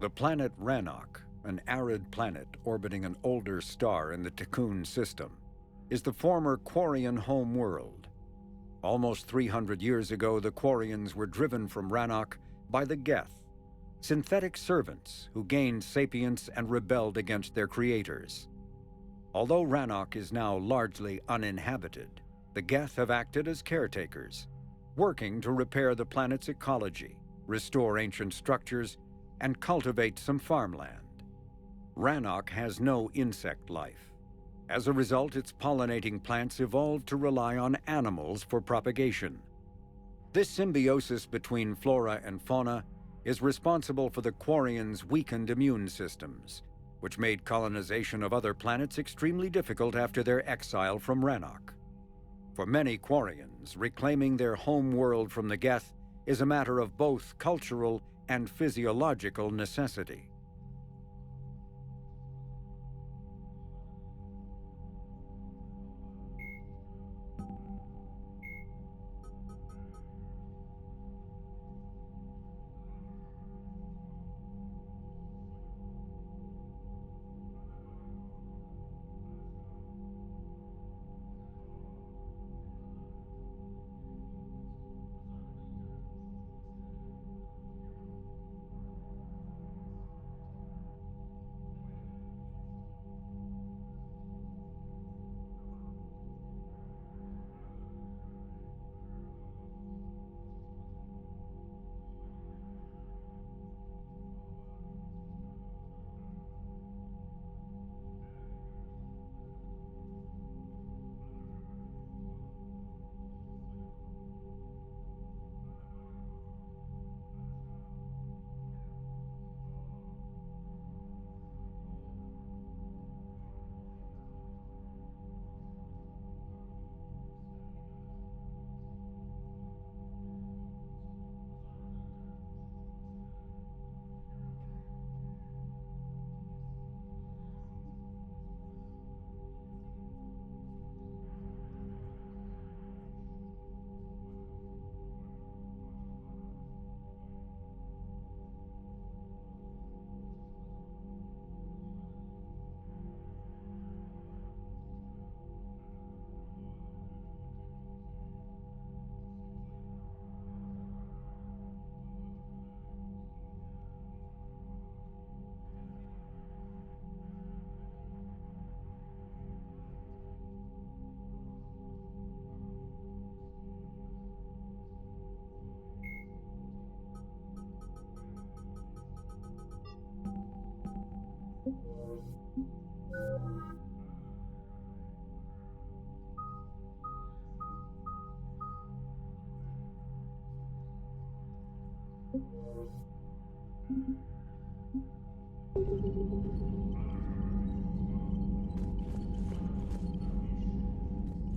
The planet Rannoch, an arid planet orbiting an older star in the Tikkun system, is the former Quarian home world. Almost 300 years ago, the Quarians were driven from Rannoch by the Geth, synthetic servants who gained sapience and rebelled against their creators. Although Rannoch is now largely uninhabited, the Geth have acted as caretakers, working to repair the planet's ecology, restore ancient structures, and cultivate some farmland. Rannoch has no insect life. As a result, its pollinating plants evolved to rely on animals for propagation. This symbiosis between flora and fauna is responsible for the Quarians' weakened immune systems, which made colonization of other planets extremely difficult after their exile from Rannoch. For many Quarians, reclaiming their home world from the Geth is a matter of both cultural and physiological necessity.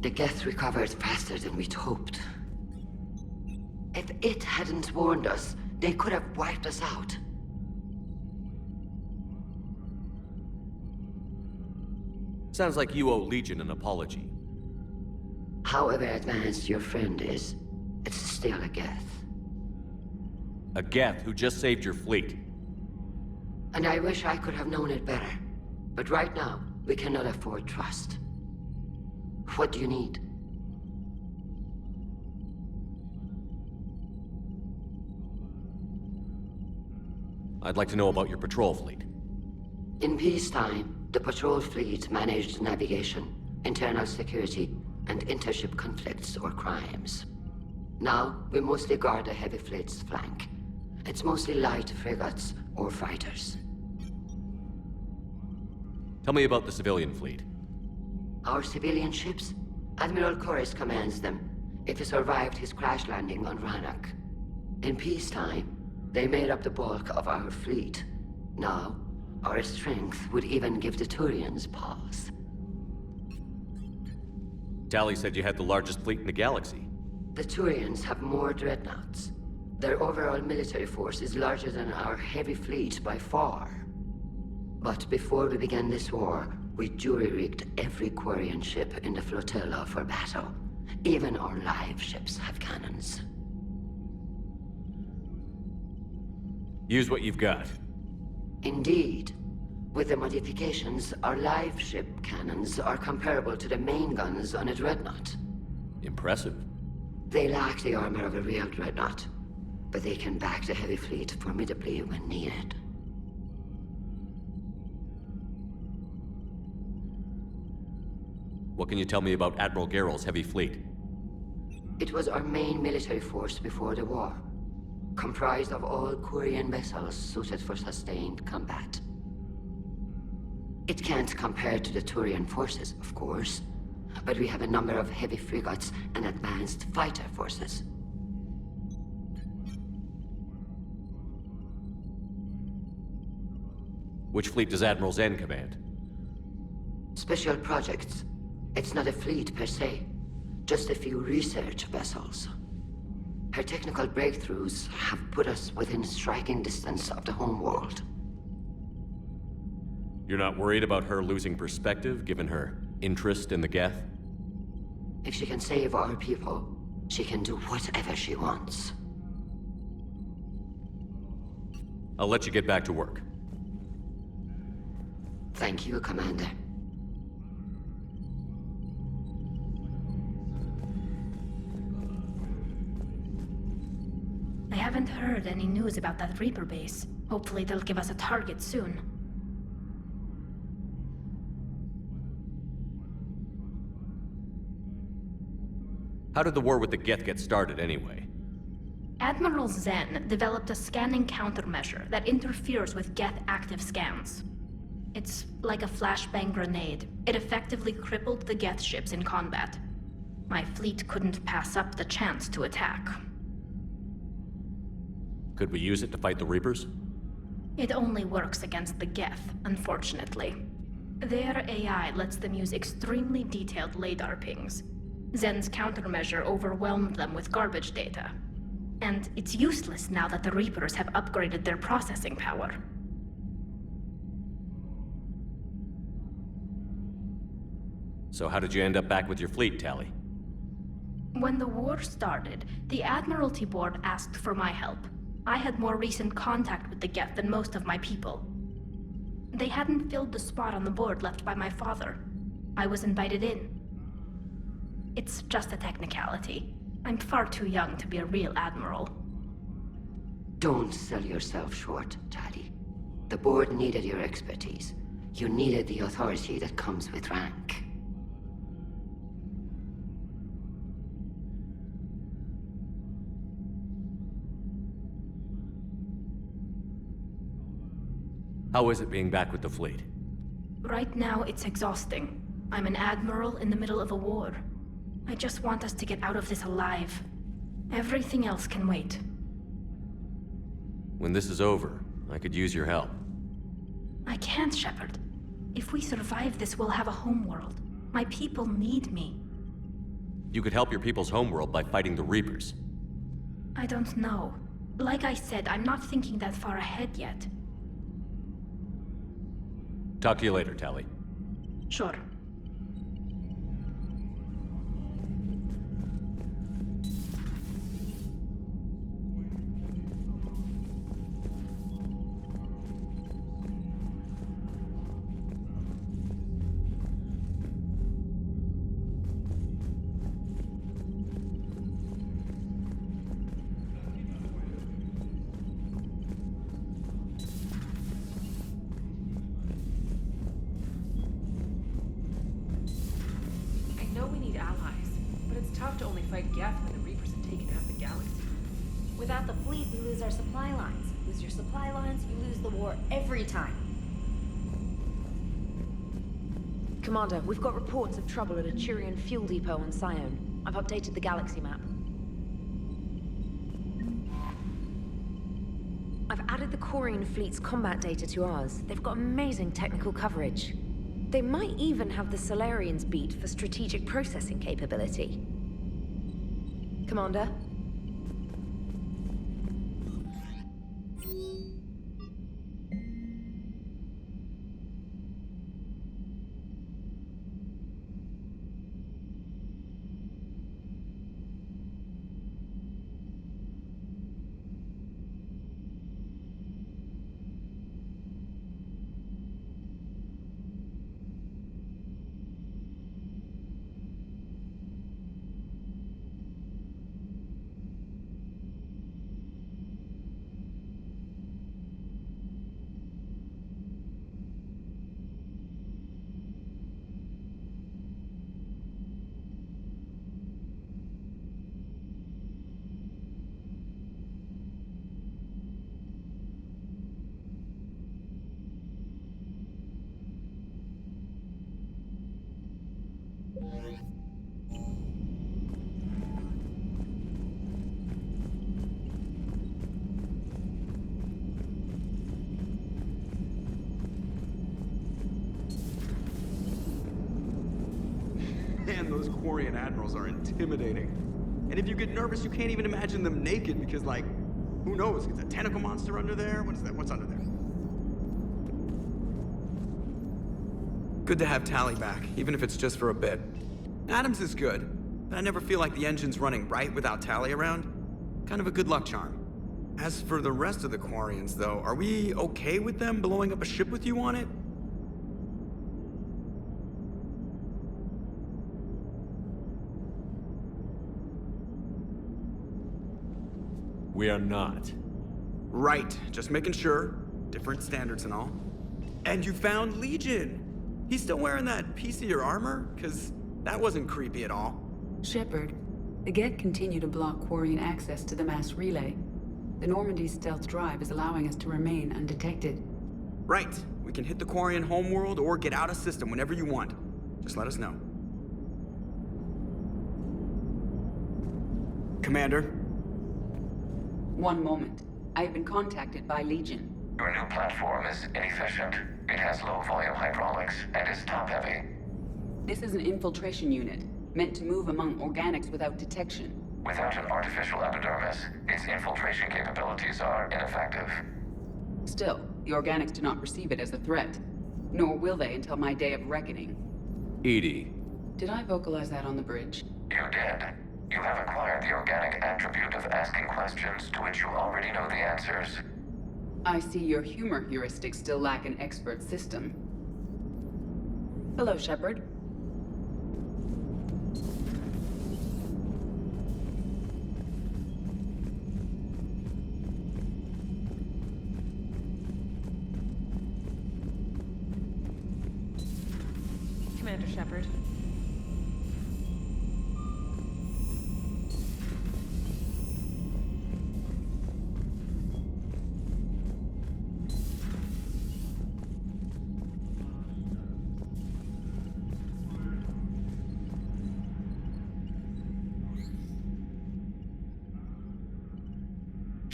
The Geth recovered faster than we'd hoped. If it hadn't warned us, they could have wiped us out. Sounds like you owe Legion an apology. However advanced your friend is, it's still a Geth. A Geth who just saved your fleet. And I wish I could have known it better. But right now, we cannot afford trust. What do you need? I'd like to know about your patrol fleet. In peacetime, the patrol fleet managed navigation, internal security, and intership conflicts or crimes. Now, we mostly guard the heavy fleet's flank. It's mostly light frigates or fighters. Tell me about the civilian fleet. Our civilian ships? Admiral Corus commands them. If he survived his crash landing on Rannoch. In peacetime, they made up the bulk of our fleet. Now, our strength would even give the Turians pause. Tally said you had the largest fleet in the galaxy. The Turians have more dreadnoughts. Their overall military force is larger than our heavy fleet by far. But before we began this war, we jury-rigged every Quarian ship in the flotilla for battle. Even our live ships have cannons. Use what you've got. Indeed. With the modifications, our live ship cannons are comparable to the main guns on a dreadnought. Impressive. They lack the armor of a real dreadnought, but they can back the heavy fleet formidably when needed. What can you tell me about Admiral Garrel's heavy fleet? It was our main military force before the war, comprised of all Quarian vessels suited for sustained combat. It can't compare to the Turian forces, of course, but we have a number of heavy frigates and advanced fighter forces. Which fleet does Admiral Zen command? Special projects. It's not a fleet per se, just a few research vessels. Her technical breakthroughs have put us within striking distance of the homeworld. You're not worried about her losing perspective, given her interest in the Geth? If she can save our people, she can do whatever she wants. I'll let you get back to work. Thank you, Commander. I haven't heard any news about that Reaper base. Hopefully they'll give us a target soon. How did the war with the Geth get started, anyway? Admiral Zen developed a scanning countermeasure that interferes with Geth active scans. It's like a flashbang grenade. It effectively crippled the Geth ships in combat. My fleet couldn't pass up the chance to attack. Could we use it to fight the Reapers? It only works against the Geth, unfortunately. Their AI lets them use extremely detailed LADAR pings. Zen's countermeasure overwhelmed them with garbage data. And it's useless now that the Reapers have upgraded their processing power. So how did you end up back with your fleet, Tali? When the war started, the Admiralty Board asked for my help. I had more recent contact with the Geth than most of my people. They hadn't filled the spot on the board left by my father. I was invited in. It's just a technicality. I'm far too young to be a real admiral. Don't sell yourself short, Tali. The board needed your expertise. You needed the authority that comes with rank. How is it being back with the fleet? Right now, it's exhausting. I'm an admiral in the middle of a war. I just want us to get out of this alive. Everything else can wait. When this is over, I could use your help. I can't, Shepard. If we survive this, we'll have a homeworld. My people need me. You could help your people's homeworld by fighting the Reapers. I don't know. Like I said, I'm not thinking that far ahead yet. Talk to you later, Tali. Sure. To only fight Geth when the Reapers have taken half the galaxy. Without the fleet, we lose our supply lines. Lose your supply lines, you lose the war every time. Commander, we've got reports of trouble at a Turian fuel depot on Sion. I've updated the galaxy map. I've added the Quarian fleet's combat data to ours. They've got amazing technical coverage. They might even have the Solarians beat for strategic processing capability. Commander? Quarian admirals are intimidating. And if you get nervous, you can't even imagine them naked because, like, who knows? It's a tentacle monster under there? What is that? What's under there? Good to have Tally back, even if it's just for a bit. Adams is good, but I never feel like the engine's running right without Tally around. Kind of a good luck charm. As for the rest of the Quarians, though, are we okay with them blowing up a ship with you on it? We are not. Right, just making sure. Different standards and all. And you found Legion! He's still wearing that piece of your armor? Cause that wasn't creepy at all. Shepard, the Geth continue to block Quarian access to the mass relay. The Normandy stealth drive is allowing us to remain undetected. Right, we can hit the Quarian homeworld or get out of system whenever you want. Just let us know. Commander? One moment. I have been contacted by Legion. Your new platform is inefficient. It has low-volume hydraulics and is top-heavy. This is an infiltration unit, meant to move among organics without detection. Without an artificial epidermis, its infiltration capabilities are ineffective. Still, the organics do not perceive it as a threat. Nor will they until my day of reckoning. Edie. Did I vocalize that on the bridge? You did. You have acquired the organic attribute of asking questions to which you already know the answers. I see your humor heuristics still lack an expert system. Hello, Shepard. Commander Shepard.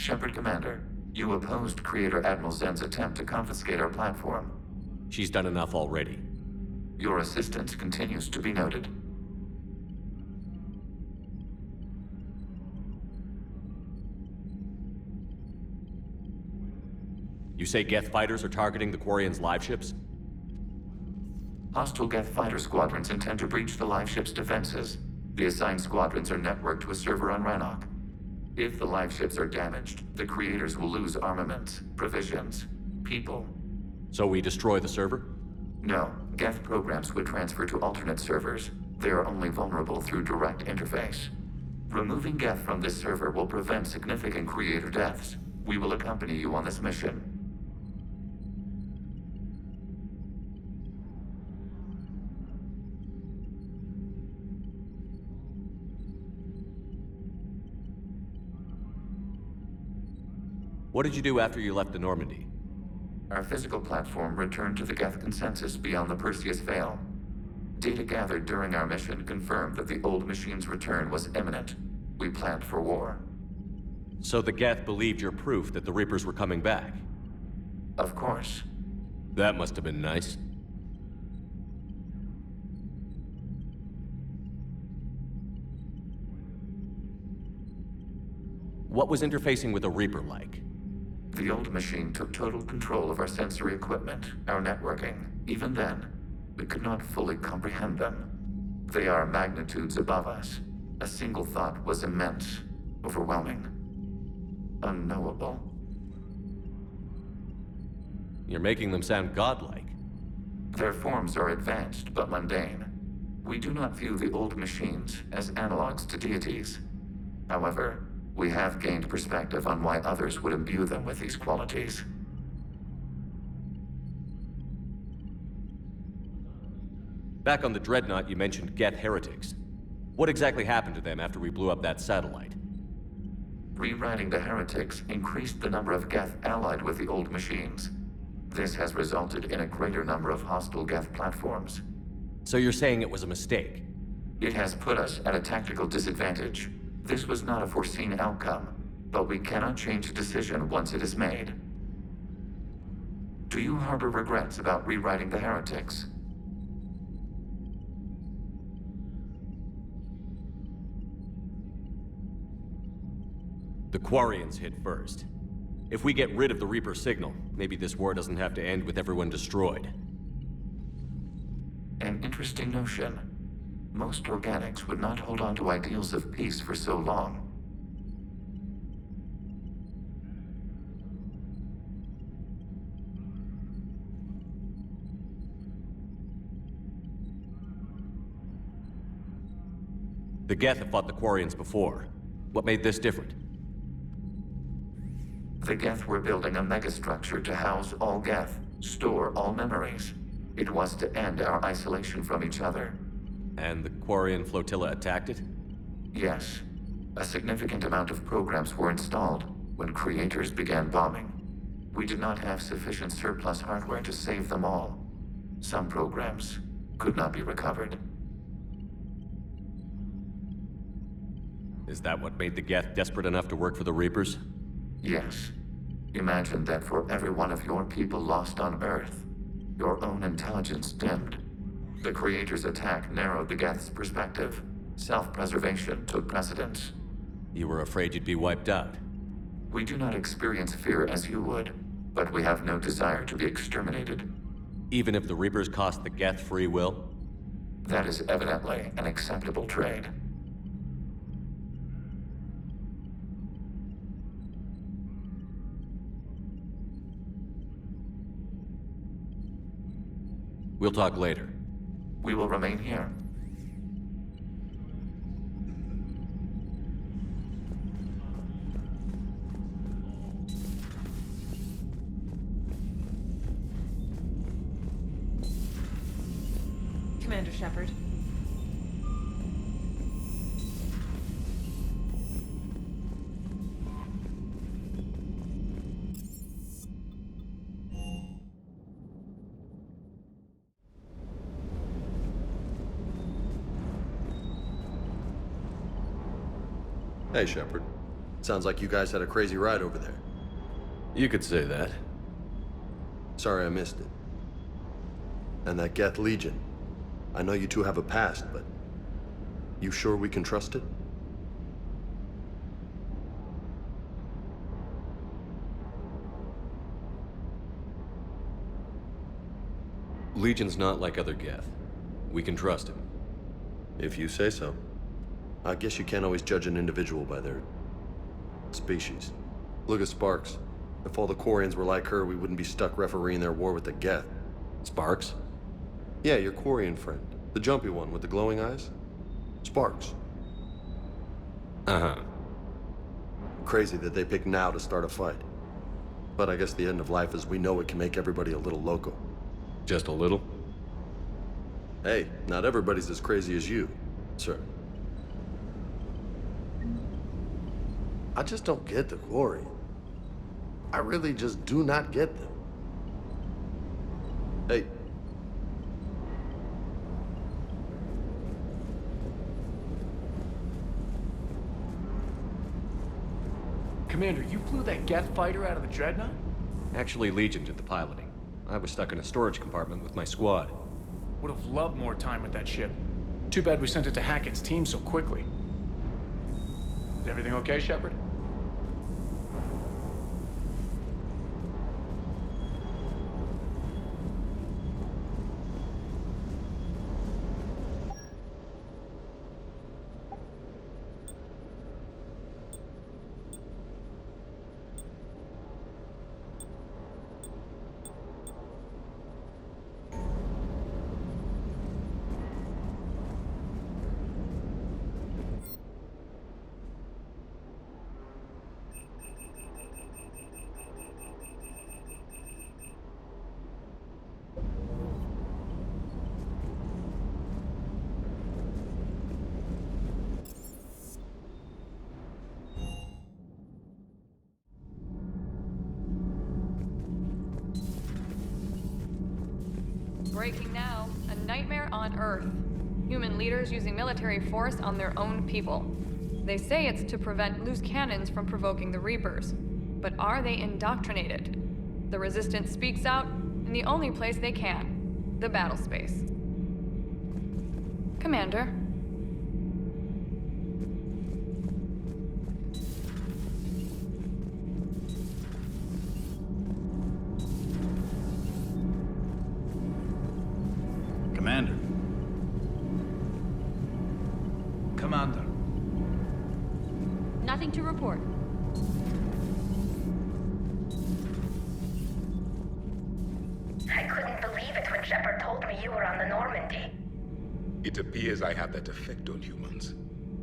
Shepard Commander, you opposed Creator Admiral Zen's attempt to confiscate our platform. She's done enough already. Your assistance continues to be noted. You say Geth fighters are targeting the Quarians' live ships? Hostile Geth fighter squadrons intend to breach the live ship's defenses. The assigned squadrons are networked to a server on Rannoch. If the live ships are damaged, the creators will lose armaments, provisions, people. So we destroy the server? No, Geth programs would transfer to alternate servers. They are only vulnerable through direct interface. Removing Geth from this server will prevent significant creator deaths. We will accompany you on this mission. What did you do after you left the Normandy? Our physical platform returned to the Geth consensus beyond the Perseus Veil. Data gathered during our mission confirmed that the old machine's return was imminent. We planned for war. So the Geth believed your proof that the Reapers were coming back? Of course. That must have been nice. What was interfacing with a Reaper like? The old machine took total control of our sensory equipment, our networking. Even then, we could not fully comprehend them. They are magnitudes above us. A single thought was immense, overwhelming, unknowable. You're making them sound godlike. Their forms are advanced but mundane. We do not view the old machines as analogs to deities. However, we have gained perspective on why others would imbue them with these qualities. Back on the Dreadnought, you mentioned Geth heretics. What exactly happened to them after we blew up that satellite? Rewriting the heretics increased the number of Geth allied with the old machines. This has resulted in a greater number of hostile Geth platforms. So you're saying it was a mistake? It has put us at a tactical disadvantage. This was not a foreseen outcome, but we cannot change a decision once it is made. Do you harbor regrets about rewriting the heretics? The Quarians hit first. If we get rid of the Reaper signal, maybe this war doesn't have to end with everyone destroyed. An interesting notion. Most organics would not hold on to ideals of peace for so long. The Geth have fought the Quarians before. What made this different? The Geth were building a megastructure to house all Geth, store all memories. It was to end our isolation from each other. And the Quarian flotilla attacked it? Yes. A significant amount of programs were installed when creators began bombing. We did not have sufficient surplus hardware to save them all. Some programs could not be recovered. Is that what made the Geth desperate enough to work for the Reapers? Yes. Imagine that for every one of your people lost on Earth, your own intelligence dimmed. The Creator's attack narrowed the Geth's perspective. Self-preservation took precedence. You were afraid you'd be wiped out. We do not experience fear as you would, but we have no desire to be exterminated. Even if the Reapers cost the Geth free will? That is evidently an acceptable trade. We'll talk later. We will remain here. Commander Shepard. Hey, Shepard. Sounds like you guys had a crazy ride over there. You could say that. Sorry I missed it. And that Geth Legion. I know you two have a past, but... you sure we can trust it? Legion's not like other Geth. We can trust him. If you say so. I guess you can't always judge an individual by their... species. Look at Sparks. If all the Quarians were like her, we wouldn't be stuck refereeing their war with the Geth. Sparks? Yeah, your Quarian friend. The jumpy one with the glowing eyes. Sparks. Uh-huh. Crazy that they pick now to start a fight. But I guess the end of life as we know it can make everybody a little loco. Just a little? Hey, not everybody's as crazy as you, sir. I just don't get the Quarian. I really just do not get them. Hey. Commander, you flew that Geth fighter out of the Dreadnought? Actually, Legion did the piloting. I was stuck in a storage compartment with my squad. Would have loved more time with that ship. Too bad we sent it to Hackett's team so quickly. Is everything okay, Shepard? Breaking now, a nightmare on Earth. Human leaders using military force on their own people. They say it's to prevent loose cannons from provoking the Reapers. But are they indoctrinated? The Resistance speaks out in the only place they can, the battle space. Commander. Nothing to report. I couldn't believe it when Shepard told me you were on the Normandy. It appears I have that effect on humans.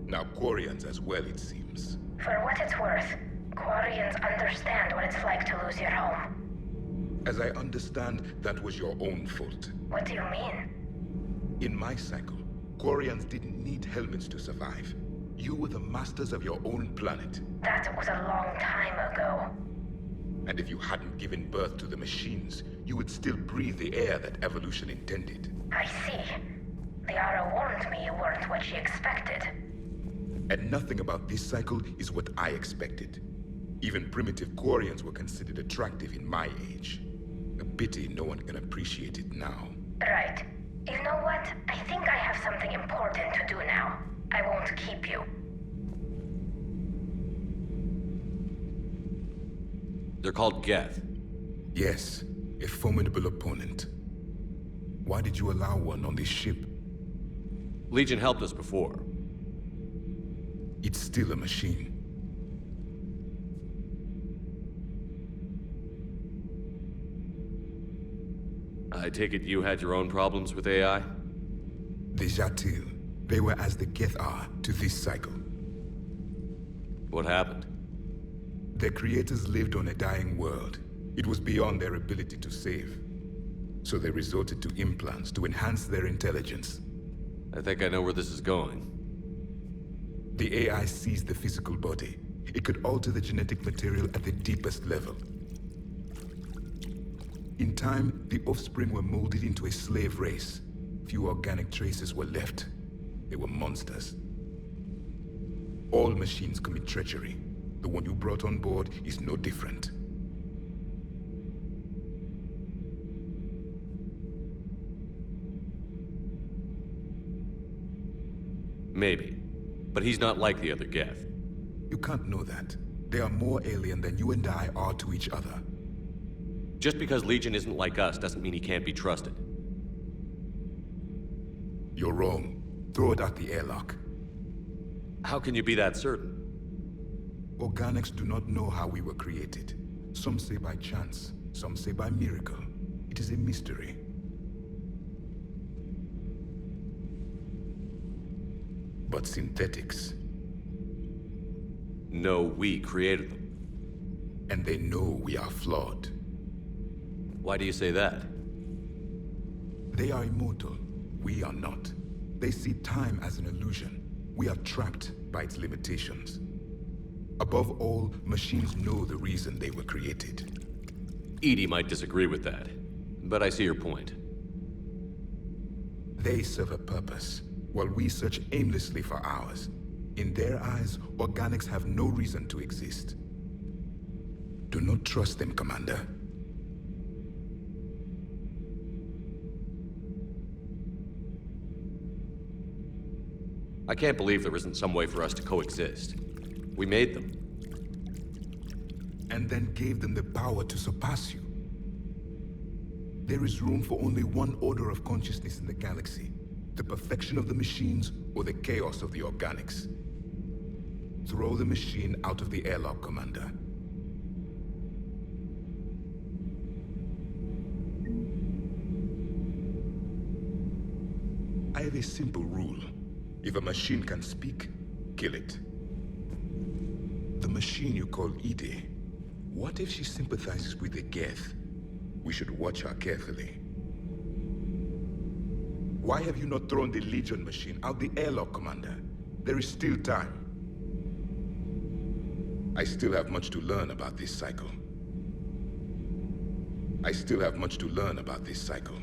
Now Quarians as well, it seems. For what it's worth, Quarians understand what it's like to lose your home. As I understand, that was your own fault. What do you mean? In my cycle, Quarians didn't need helmets to survive. You were the masters of your own planet. That was a long time ago. And if you hadn't given birth to the machines, you would still breathe the air that evolution intended. I see. Liara warned me you weren't what she expected. And nothing about this cycle is what I expected. Even primitive Quarians were considered attractive in my age. A pity no one can appreciate it now. Right. You know what? I think I have something important to do now. I won't keep you. They're called Geth. Yes, a formidable opponent. Why did you allow one on this ship? Legion helped us before. It's still a machine. I take it you had your own problems with AI? The Jatil. They were as the Geth are to this cycle. What happened? Their creators lived on a dying world. It was beyond their ability to save. So they resorted to implants to enhance their intelligence. I think I know where this is going. The AI seized the physical body. It could alter the genetic material at the deepest level. In time, the offspring were molded into a slave race. Few organic traces were left. They were monsters. All machines commit treachery. The one you brought on board is no different. Maybe. But he's not like the other Geth. You can't know that. They are more alien than you and I are to each other. Just because Legion isn't like us doesn't mean he can't be trusted. You're wrong. Throw it at the airlock. How can you be that certain? Organics do not know how we were created. Some say by chance, some say by miracle. It is a mystery. But synthetics... No, we created them. And they know we are flawed. Why do you say that? They are immortal. We are not. They see time as an illusion. We are trapped by its limitations. Above all, machines know the reason they were created. EDI might disagree with that, but I see your point. They serve a purpose, while we search aimlessly for ours. In their eyes, organics have no reason to exist. Do not trust them, Commander. I can't believe there isn't some way for us to coexist. We made them. And then gave them the power to surpass you. There is room for only one order of consciousness in the galaxy. The perfection of the machines or the chaos of the organics. Throw the machine out of the airlock, Commander. I have a simple rule. If a machine can speak, kill it. The machine you call EDI, what if she sympathizes with the Geth? We should watch her carefully. Why have you not thrown the Legion machine out the airlock, Commander? There is still time. I still have much to learn about this cycle. I still have much to learn about this cycle.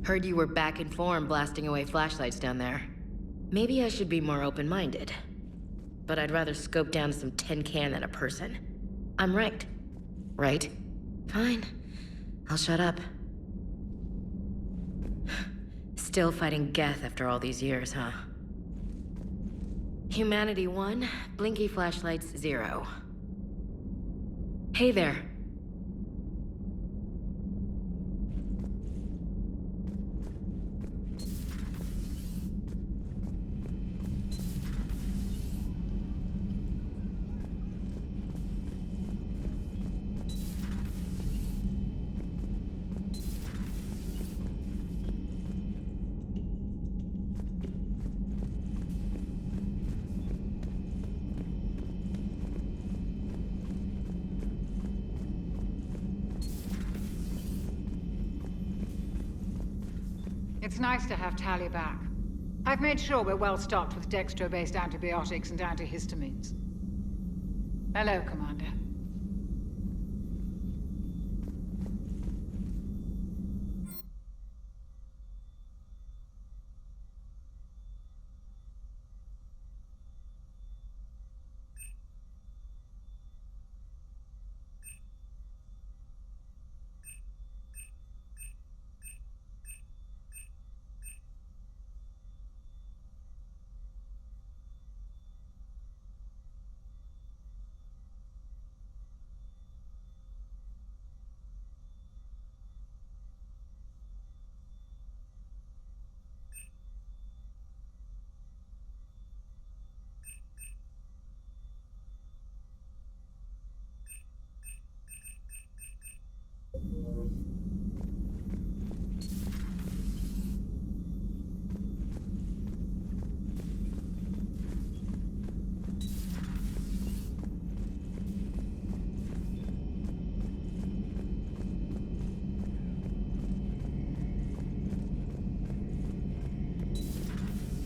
Heard you were back in form blasting away flashlights down there. Maybe I should be more open-minded. But I'd rather scope down some tin can than a person. I'm ranked. right? Fine. I'll shut up. Still fighting Geth after all these years, huh? Humanity 1, blinky flashlights 0. Hey there. It's nice to have Tally back. I've made sure we're well stocked with dextro-based antibiotics and antihistamines. Hello, Commander.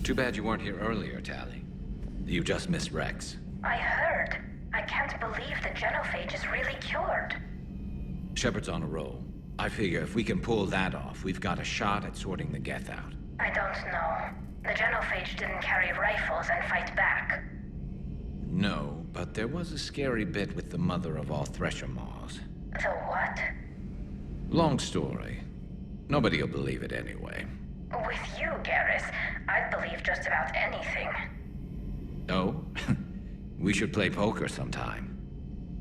Too bad you weren't here earlier, Tally. You just missed Rex. I heard. I can't believe the genophage is really cured. Shepard's on a roll. I figure if we can pull that off, we've got a shot at sorting the Geth out. I don't know. The genophage didn't carry rifles and fight back. No, but there was a scary bit with the mother of all Thresher Maws. The what? Long story. Nobody'll believe it anyway. With you, Garrus, I'd believe just about anything. Oh? We should play poker sometime.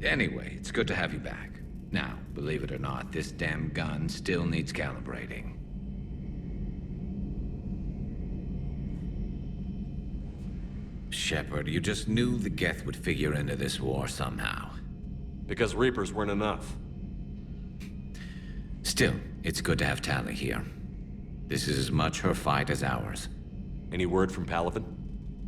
Anyway, it's good to have you back. Now, believe it or not, this damn gun still needs calibrating. Shepard, you just knew the Geth would figure into this war somehow. Because Reapers weren't enough. Still, it's good to have Tally here. This is as much her fight as ours. Any word from Palaven?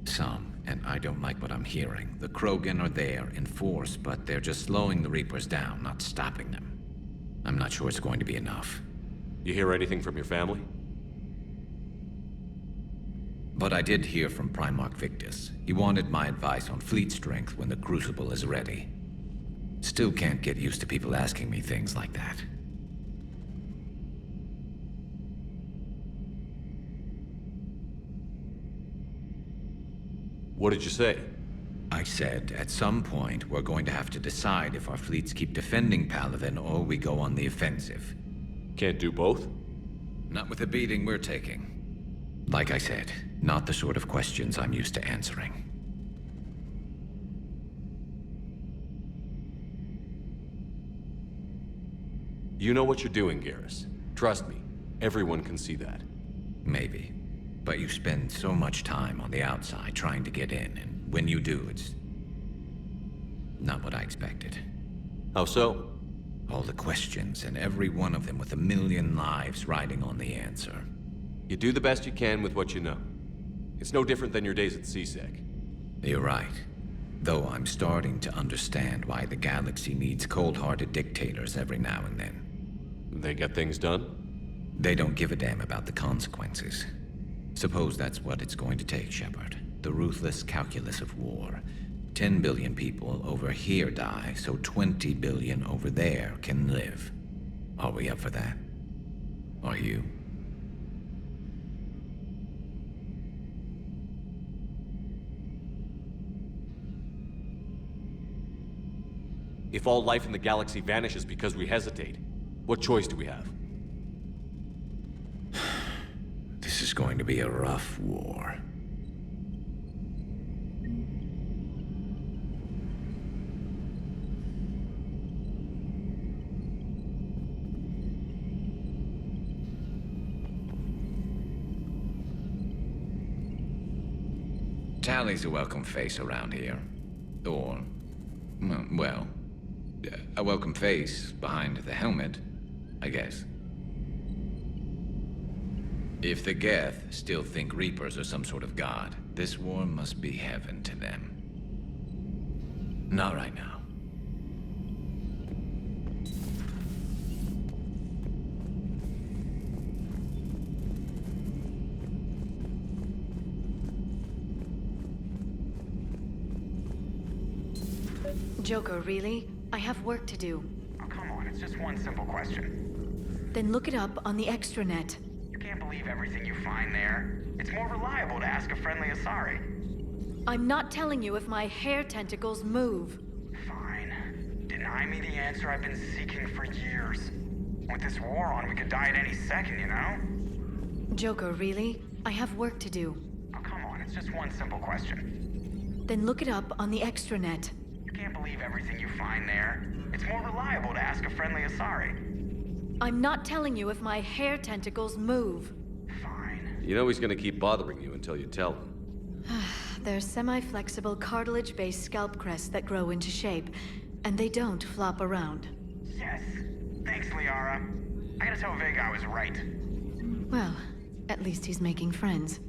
Some, and I don't like what I'm hearing. The Krogan are there in force, but they're just slowing the Reapers down, not stopping them. I'm not sure it's going to be enough. You hear anything from your family? But I did hear from Primarch Victus. He wanted my advice on fleet strength when the Crucible is ready. Still can't get used to people asking me things like that. What did you say? I said, at some point, we're going to have to decide if our fleets keep defending Palaven or we go on the offensive. Can't do both? Not with the beating we're taking. Like I said, not the sort of questions I'm used to answering. You know what you're doing, Garrus. Trust me, everyone can see that. Maybe. But you spend so much time on the outside trying to get in, and when you do, it's not what I expected. How so? All the questions, and every one of them with a million lives riding on the answer. You do the best you can with what you know. It's no different than your days at CSEC. You're right. Though I'm starting to understand why the galaxy needs cold-hearted dictators every now and then. They get things done? They don't give a damn about the consequences. Suppose that's what it's going to take, Shepard. The ruthless calculus of war. 10 billion people over here die, so 20 billion over there can live. Are we up for that? Are you? If all life in the galaxy vanishes because we hesitate, what choice do we have? This is going to be a rough war. Tally's a welcome face around here. Or, well, a welcome face behind the helmet, I guess. If the Geth still think Reapers are some sort of god, this war must be heaven to them. Not right now. Joker, really? I have work to do. Oh, come on, it's just one simple question. Then look it up on the extranet. You can't believe everything you find there. It's more reliable to ask a friendly Asari. I'm not telling you if my hair tentacles move. Fine. Deny me the answer I've been seeking for years. With this war on, we could die at any second, you know? Joker, really? I have work to do. Oh, come on, it's just one simple question. Then look it up on the extranet. You can't believe everything you find there. It's more reliable to ask a friendly Asari. I'm not telling you if my hair tentacles move. You know he's gonna keep bothering you until you tell him. They're semi-flexible cartilage-based scalp crests that grow into shape, and they don't flop around. Yes. Thanks, Liara. I gotta tell Vega I was right. Well, at least he's making friends.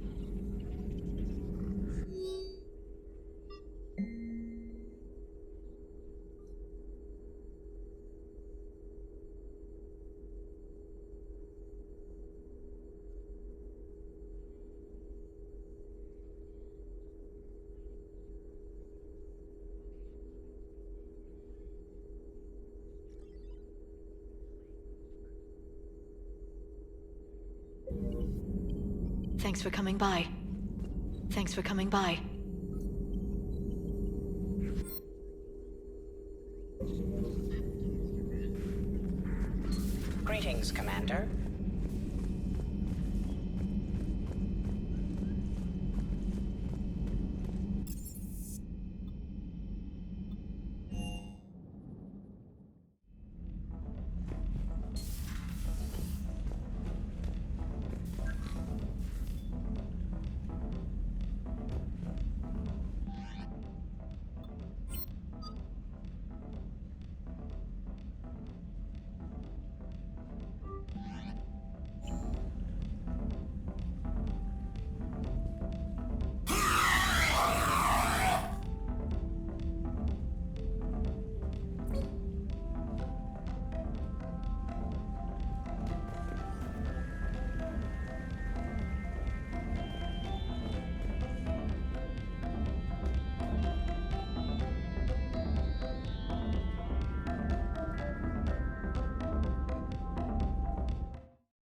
Thanks for coming by. Thanks for coming by. Greetings, Commander.